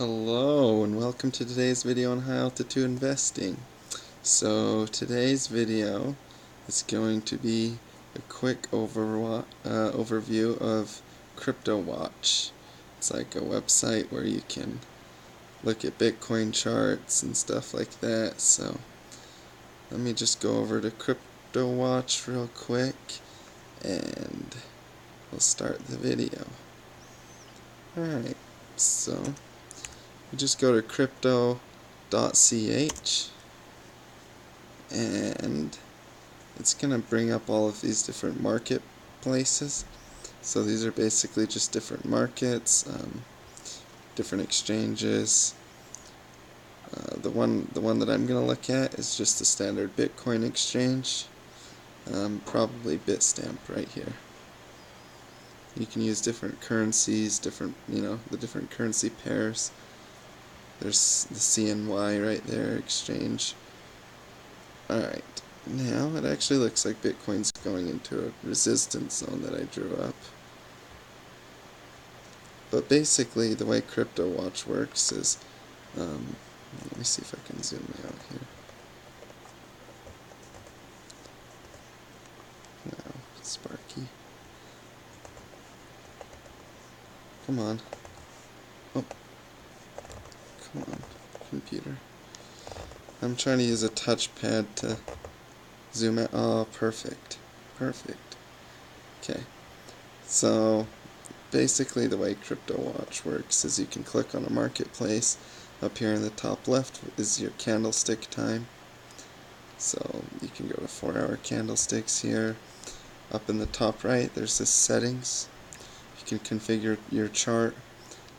Hello and welcome to today's video on high altitude investing. So today's video is going to be a quick overview of Cryptowat. It's like a website where you can look at Bitcoin charts and stuff like that. So let me just go over to Cryptowat real quick and we'll start the video. Alright, so you just go to Cryptowat.ch and it's going to bring up all of these different marketplaces. So these are basically just different markets, different exchanges. The one that I'm going to look at is just the standard Bitcoin exchange, probably Bitstamp right here. You can use different currencies, the different currency pairs. There's the CNY right there, exchange. Alright, now it actually looks like Bitcoin's going into a resistance zone that I drew up. But basically, the way Cryptowat works is, let me see if I can zoom out here. No, Sparky. Come on. Oh. Come on, computer. I'm trying to use a touchpad to zoom out. Oh, perfect. Perfect. Okay. So, basically the way Cryptowat works is you can click on a marketplace. Up here in the top left is your candlestick time. So, you can go to 4-hour candlesticks here. Up in the top right, there's this settings. You can configure your chart.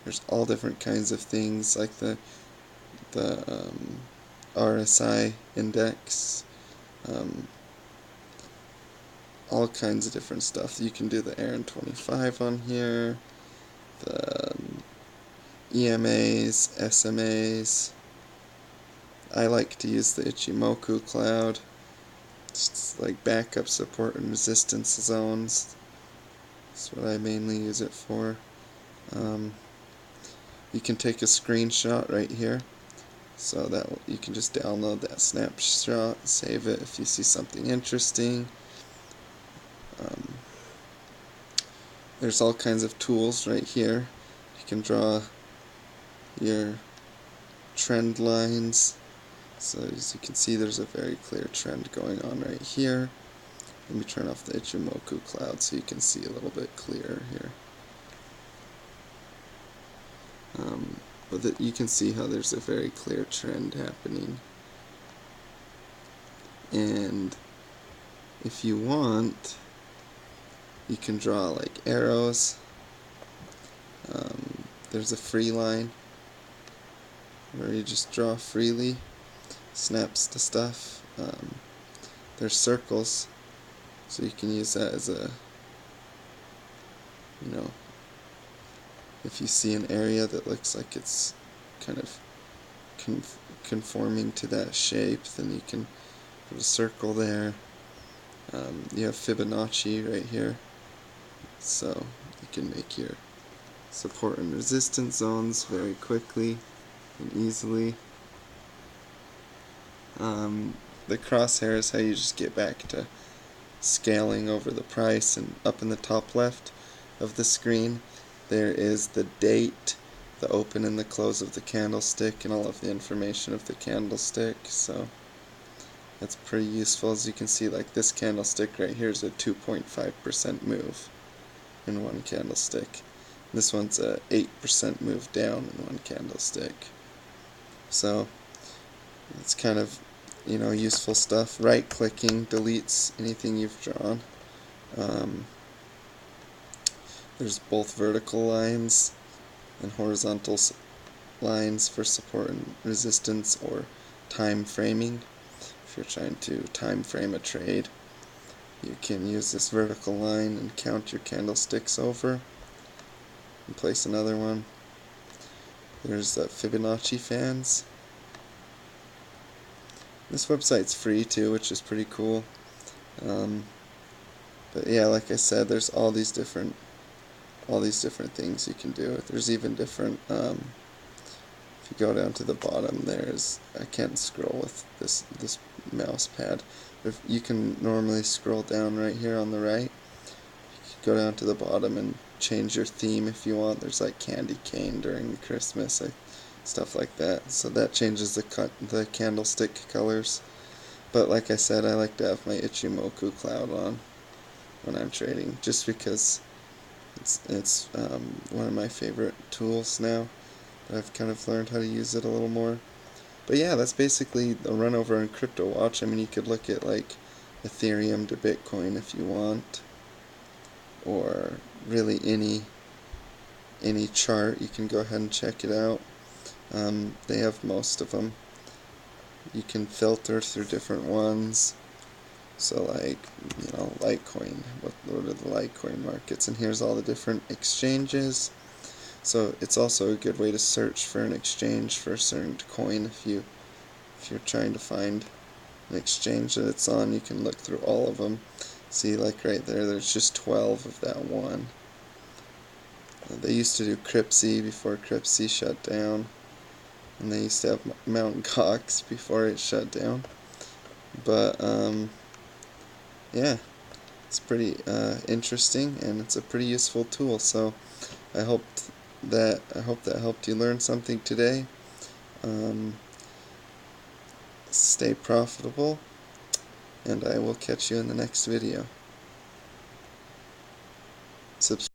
There's all different kinds of things like the RSI index, all kinds of different stuff. You can do the Aaron 25 on here, the EMAs, SMAs. I like to use the Ichimoku cloud. It's like backup support and resistance zones. That's what I mainly use it for. You can take a screenshot right here, so that you can just download that snapshot, save it if you see something interesting. There's all kinds of tools right here. You can draw your trend lines. So as you can see, there's a very clear trend going on right here. Let me turn off the Ichimoku cloud so you can see a little bit clearer here. But you can see how there's a very clear trend happening. And if you want, you can draw like arrows. There's a free line where you just draw freely, snaps to stuff. There's circles, so you can use that as a, if you see an area that looks like it's kind of conforming to that shape, then you can put a circle there. You have Fibonacci right here, so you can make your support and resistance zones very quickly and easily. The crosshair is how you just get back to scaling over the price, and up in the top left of the screen there is the date, the open and the close of the candlestick, and all of the information of the candlestick. So that's pretty useful. As you can see, like this candlestick right here is a 2.5% move in one candlestick. This one's a 8% move down in one candlestick. So it's kind of, useful stuff. Right clicking deletes anything you've drawn. There's both vertical lines and horizontal lines for support and resistance, or time framing. If you're trying to time frame a trade, you can use this vertical line and count your candlesticks over and place another one. There's Fibonacci fans. This website's free too, which is pretty cool. But yeah, like I said, there's all these different things you can do. There's even different if you go down to the bottom, I can't scroll with this mouse pad. If you can normally scroll down right here on the right, go down to the bottom and change your theme if you want. There's like candy cane during Christmas, stuff like that. So that changes the candlestick colors. But like I said, I like to have my Ichimoku cloud on when I'm trading, just because it's one of my favorite tools now. I've kind of learned how to use it a little more. But yeah, that's basically a run over on CryptoWatch. I mean, you could look at like Ethereum to Bitcoin if you want, or really any chart. You can go ahead and check it out. They have most of them. You can filter through different ones. So like, Litecoin, what are the Litecoin markets? And here's all the different exchanges. So it's also a good way to search for an exchange for a certain coin. If you're trying to find an exchange that it's on, you can look through all of them. See, like right there's just 12 of that one. They used to do Cryptowat before Cryptowat shut down, and they used to have Mt. Gox before it shut down. But yeah, it's pretty interesting, and it's a pretty useful tool. So I hope that helped you learn something today. Stay profitable, and I will catch you in the next video. Subscribe.